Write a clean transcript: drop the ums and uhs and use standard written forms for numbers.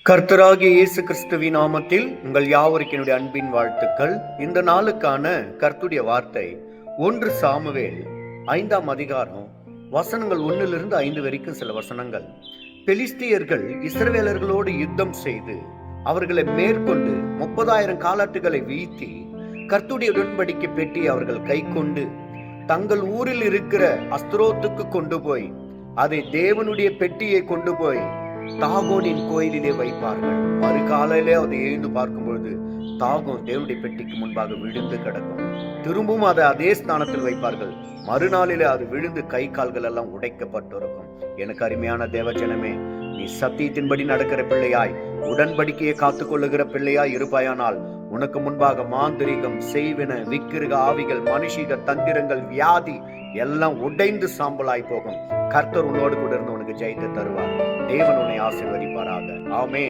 கர்த்தராகிய இயேசு கிறிஸ்துவின் நாமத்தில் உங்கள் யாவருக்கு என்னுடைய அன்பின் வாழ்த்துக்கள். இந்த நாளுக்கான கர்த்தருடைய வார்த்தை 1 சாமுவேல் 5ஆம் அதிகாரம் வசனங்கள் 1 5 வரைக்கும் சில வசனங்கள். பெலிஸ்தியர்கள் இஸ்ரவேலர்களோடு யுத்தம் செய்து அவர்களை மேற்கொண்டு 30,000 காலாட்டுகளை வீழ்த்தி கர்த்தருடைய உடன்படிக்கை பெட்டி அவர்கள் கை கொண்டு தங்கள் ஊரில் இருக்கிற அஸ்தரோத்துக்கு கொண்டு போய் அதை தேவனுடைய பெட்டியை கொண்டு போய் தாகோனின் கோயிலிலே வைப்பார்கள். மறுகாலையிலே அதை எழுந்து பார்க்கும் பொழுது தாகோன் தேவனுடைய பெட்டிக்கு முன்பாக விழுந்து கிடக்கும். திரும்பவும் அதை அதே ஸ்தானத்தில் வைப்பார்கள். மறுநாளிலே அது விழுந்து கை கால்கள் எல்லாம் உடைக்கப்பட்டிருக்கும். எனக்கு அருமையான தேவஜனமே, நீ சத்தியத்தின்படி நடக்கிற பிள்ளையாய், உடன்படிக்கையை காத்துக்கொள்ளுகிற பிள்ளையாய் இருப்பாயானால் உனக்கு முன்பாக மாந்திரிகம், செய்வின, விக்கிரக ஆவிகள், மனுஷிக தந்திரங்கள், வியாதி எல்லாம் உடைந்து சாம்பலாய் போகும். கர்த்தர் உன்னோடு கூட இருந்து உனக்கு ஜெயத்தை தருவார். தேவன் உன்னை ஆசீர்வதிப்பாராக. ஆமென்.